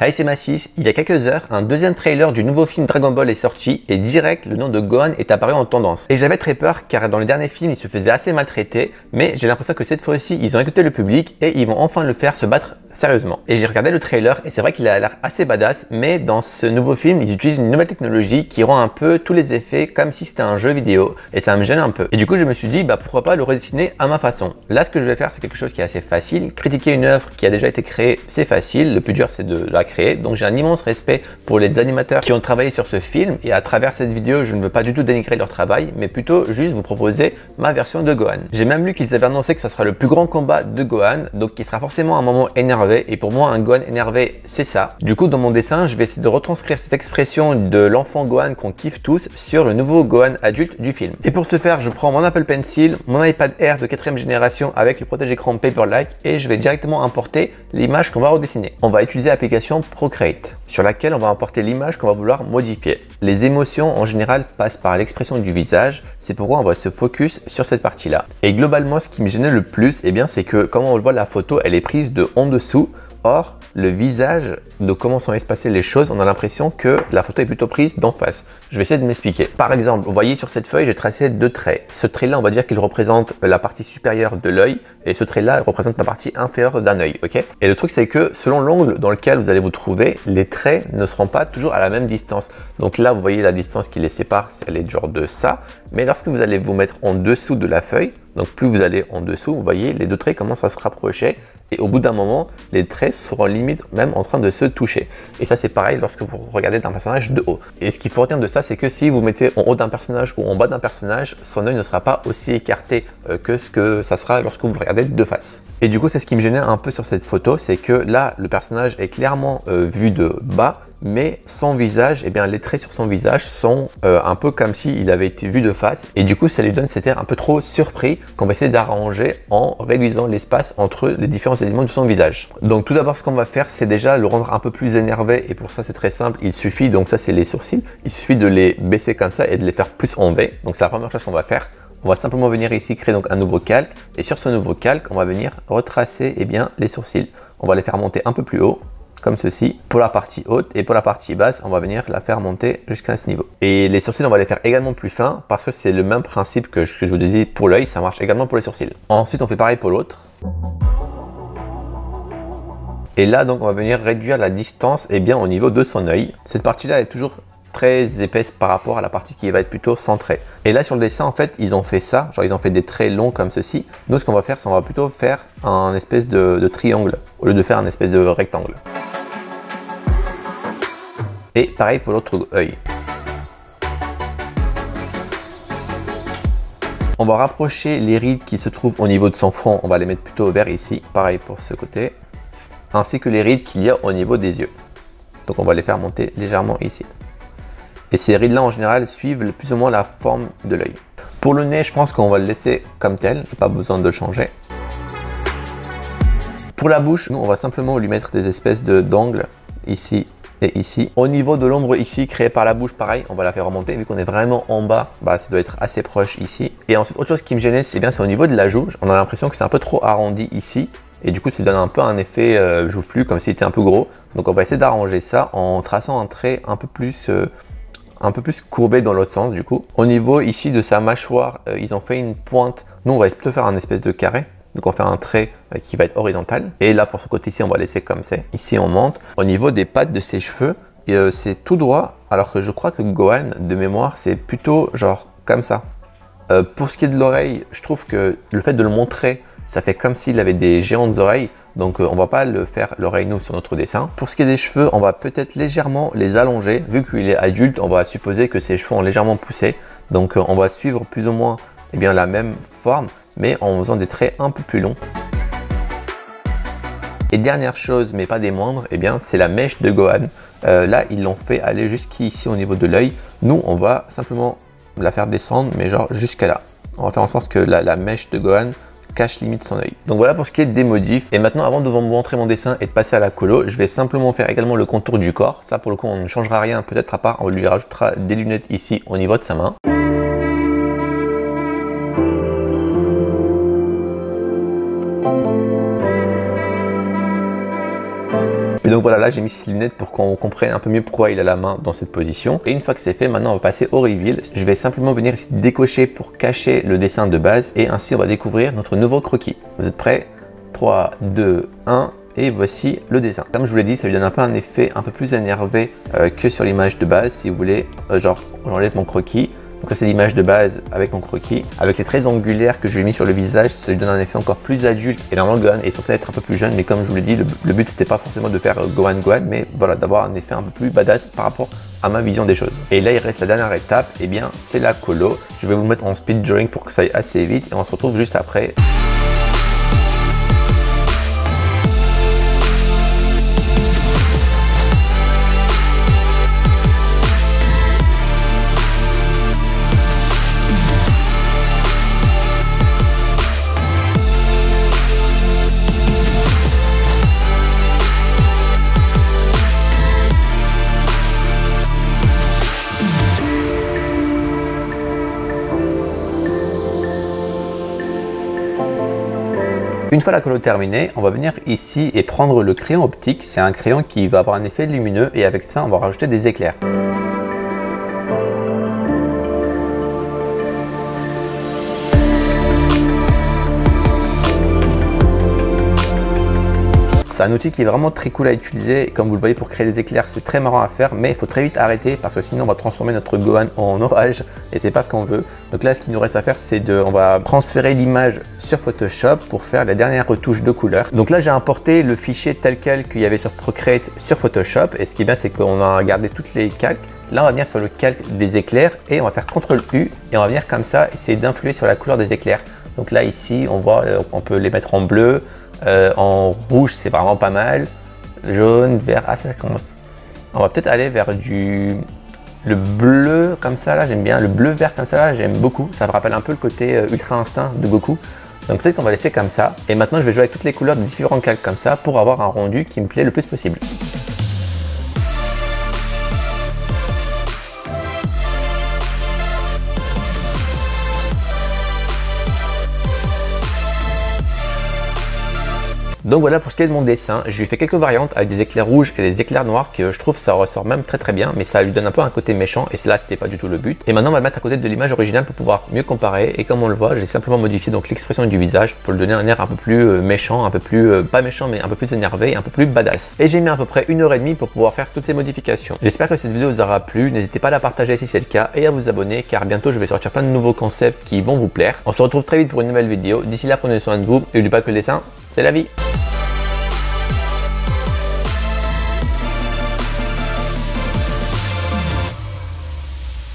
Hey, c'est Massis. Il y a quelques heures, un deuxième trailer du nouveau film Dragon Ball est sorti et direct, le nom de Gohan est apparu en tendance. Et j'avais très peur car dans les derniers films, il se faisait assez maltraiter, mais j'ai l'impression que cette fois-ci, ils ont écouté le public et ils vont enfin le faire se battre sérieusement. Et j'ai regardé le trailer et c'est vrai qu'il a l'air assez badass, mais dans ce nouveau film, ils utilisent une nouvelle technologie qui rend un peu tous les effets comme si c'était un jeu vidéo et ça me gêne un peu. Et du coup, je me suis dit, bah pourquoi pas le redessiner à ma façon. Là, ce que je vais faire, c'est quelque chose qui est assez facile. Critiquer une œuvre qui a déjà été créée, c'est facile. Le plus dur, c'est de la créer. Donc j'ai un immense respect pour les animateurs qui ont travaillé sur ce film et à travers cette vidéo, je ne veux pas du tout dénigrer leur travail, mais plutôt juste vous proposer ma version de Gohan. J'ai même lu qu'ils avaient annoncé que ça sera le plus grand combat de Gohan, donc il sera forcément un moment énervé et pour moi un Gohan énervé c'est ça. Du coup dans mon dessin, je vais essayer de retranscrire cette expression de l'enfant Gohan qu'on kiffe tous sur le nouveau Gohan adulte du film. Et pour ce faire, je prends mon Apple Pencil, mon iPad Air de 4ème génération avec le protège-écran Paperlike et je vais directement importer l'image qu'on va redessiner. On va utiliser l'application Procreate, sur laquelle on va importer l'image qu'on va vouloir modifier. Les émotions en général passent par l'expression du visage, c'est pourquoi on va se focus sur cette partie-là. Et globalement, ce qui me gênait le plus, c'est que comme on le voit, la photo, elle est prise de en dessous. Or, le visage, de comment sont espacées les choses, on a l'impression que la photo est plutôt prise d'en face. Je vais essayer de m'expliquer. Par exemple, vous voyez sur cette feuille, j'ai tracé deux traits. Ce trait-là, on va dire qu'il représente la partie supérieure de l'œil et ce trait-là représente la partie inférieure d'un œil, ok? Et le truc, c'est que selon l'angle dans lequel vous allez vous trouver, les traits ne seront pas toujours à la même distance. Donc là, vous voyez la distance qui les sépare, elle est genre de ça. Mais lorsque vous allez vous mettre en dessous de la feuille, donc plus vous allez en dessous, vous voyez, les deux traits commencent à se rapprocher et au bout d'un moment, les traits seront limite même en train de se toucher. Et ça, c'est pareil lorsque vous regardez un personnage de haut. Et ce qu'il faut retenir de ça, c'est que si vous mettez en haut d'un personnage ou en bas d'un personnage, son œil ne sera pas aussi écarté que ce que ça sera lorsque vous le regardez de face. Et du coup, c'est ce qui me gênait un peu sur cette photo, c'est que là, le personnage est clairement vu de bas, mais son visage, les traits sur son visage sont un peu comme s'il avait été vu de face. Et du coup, ça lui donne cet air un peu trop surpris qu'on va essayer d'arranger en réduisant l'espace entre les différents éléments de son visage. Donc tout d'abord, ce qu'on va faire, c'est déjà le rendre un peu plus énervé. Et pour ça, c'est très simple. Il suffit, donc ça, c'est les sourcils. Il suffit de les baisser comme ça et de les faire plus en V. Donc c'est la première chose qu'on va faire. On va simplement venir ici créer donc un nouveau calque. Et sur ce nouveau calque, on va venir retracer les sourcils. On va les faire monter un peu plus haut, comme ceci, pour la partie haute, et pour la partie basse, on va venir la faire monter jusqu'à ce niveau. Et les sourcils, on va les faire également plus fins, parce que c'est le même principe que je vous disais pour l'œil, ça marche également pour les sourcils. Ensuite, on fait pareil pour l'autre. Et là, donc, on va venir réduire la distance au niveau de son œil. Cette partie-là est toujours très épaisse par rapport à la partie qui va être plutôt centrée. Et là, sur le dessin, en fait, ils ont fait ça, genre ils ont fait des traits longs comme ceci. Nous, ce qu'on va faire, c'est on va plutôt faire un espèce de triangle, au lieu de faire un espèce de rectangle. Et pareil pour l'autre œil. On va rapprocher les rides qui se trouvent au niveau de son front, on va les mettre plutôt vers ici. Pareil pour ce côté. Ainsi que les rides qu'il y a au niveau des yeux. Donc on va les faire monter légèrement ici. Et ces rides là en général suivent plus ou moins la forme de l'œil. Pour le nez, je pense qu'on va le laisser comme tel, pas besoin de le changer. Pour la bouche, nous on va simplement lui mettre des espèces d'angles ici et ici. Au niveau de l'ombre ici créée par la bouche, pareil, on va la faire remonter. Vu qu'on est vraiment en bas, ça doit être assez proche ici. Et ensuite, autre chose qui me gênait, c'est au niveau de la joue. On a l'impression que c'est un peu trop arrondi ici. Et du coup, ça donne un peu un effet joufflu, comme s'il était un peu gros. Donc on va essayer d'arranger ça en traçant un trait un peu plus courbé dans l'autre sens du coup. Au niveau ici de sa mâchoire, ils ont fait une pointe. Nous, on va plutôt faire un espèce de carré. Donc on fait un trait qui va être horizontal. Et là, pour ce côté-ci, on va laisser comme c'est. Ici, on monte. Au niveau des pattes de ses cheveux, c'est tout droit. Alors que je crois que Gohan, de mémoire, c'est plutôt genre comme ça. Pour ce qui est de l'oreille, je trouve que le fait de le montrer, ça fait comme s'il avait des géantes oreilles. Donc on va pas le faire l'oreille nous sur notre dessin. Pour ce qui est des cheveux, on va peut-être légèrement les allonger. Vu qu'il est adulte, on va supposer que ses cheveux ont légèrement poussé. Donc on va suivre plus ou moins la même forme, mais en faisant des traits un peu plus longs. Et dernière chose, mais pas des moindres, c'est la mèche de Gohan. Là, ils l'ont fait aller jusqu'ici au niveau de l'œil. Nous, on va simplement la faire descendre, mais genre jusqu'à là. On va faire en sorte que la mèche de Gohan cache limite son œil. Donc voilà pour ce qui est des modifs. Et maintenant, avant de vous montrer mon dessin et de passer à la colo, je vais simplement faire également le contour du corps. Ça, pour le coup, on ne changera rien, peut-être à part, on lui rajoutera des lunettes ici au niveau de sa main. Et donc voilà, là j'ai mis ces lunettes pour qu'on comprenne un peu mieux pourquoi il a la main dans cette position. Et une fois que c'est fait, maintenant on va passer au reveal. Je vais simplement venir ici décocher pour cacher le dessin de base et ainsi on va découvrir notre nouveau croquis. Vous êtes prêts? 3, 2, 1. Et voici le dessin. Comme je vous l'ai dit, ça lui donne un peu un effet un peu plus énervé que sur l'image de base. Si vous voulez, genre j'enlève mon croquis. Donc ça c'est l'image de base avec mon croquis. Avec les traits angulaires que je lui ai mis sur le visage, ça lui donne un effet encore plus adulte. Et normalement Gohan est censé être un peu plus jeune, mais comme je vous l'ai dit, le but c'était pas forcément de faire Gohan, mais voilà, d'avoir un effet un peu plus badass par rapport à ma vision des choses. Et là il reste la dernière étape, et bien c'est la colo. Je vais vous mettre en speed drawing pour que ça aille assez vite et on se retrouve juste après. Une fois la colo terminée, on va venir ici et prendre le crayon optique. C'est un crayon qui va avoir un effet lumineux et avec ça, on va rajouter des éclairs. C'est un outil qui est vraiment très cool à utiliser. Comme vous le voyez, pour créer des éclairs, c'est très marrant à faire, mais il faut très vite arrêter parce que sinon on va transformer notre Gohan en orage et c'est pas ce qu'on veut. Donc là, ce qu'il nous reste à faire, c'est on va transférer l'image sur Photoshop pour faire la dernière retouche de couleur. Donc là, j'ai importé le fichier tel quel qu'il y avait sur Procreate sur Photoshop et ce qui est bien, c'est qu'on a gardé toutes les calques. Là, on va venir sur le calque des éclairs et on va faire CTRL-U et on va venir comme ça essayer d'influer sur la couleur des éclairs. Donc là, ici, on voit, on peut les mettre en bleu. En rouge c'est vraiment pas mal, jaune, vert, ah ça commence. On va peut-être aller vers le bleu comme ça là, j'aime bien, le bleu vert comme ça là, j'aime beaucoup, ça me rappelle un peu le côté ultra instinct de Goku. Donc peut-être qu'on va laisser comme ça, et maintenant je vais jouer avec toutes les couleurs de différents calques comme ça pour avoir un rendu qui me plaît le plus possible. Donc voilà pour ce qui est de mon dessin, je lui ai fait quelques variantes avec des éclairs rouges et des éclairs noirs que je trouve ça ressort même très bien, mais ça lui donne un peu un côté méchant et là c'était pas du tout le but. Et maintenant on va le mettre à côté de l'image originale pour pouvoir mieux comparer et comme on le voit, j'ai simplement modifié donc l'expression du visage pour lui donner un air un peu plus méchant, un peu plus, pas méchant mais un peu plus énervé, un peu plus badass. Et j'ai mis à peu près 1h30 pour pouvoir faire toutes ces modifications. J'espère que cette vidéo vous aura plu, n'hésitez pas à la partager si c'est le cas et à vous abonner car bientôt je vais sortir plein de nouveaux concepts qui vont vous plaire. On se retrouve très vite pour une nouvelle vidéo, d'ici là prenez soin de vous et n'oubliez pas que le dessin c'est la vie.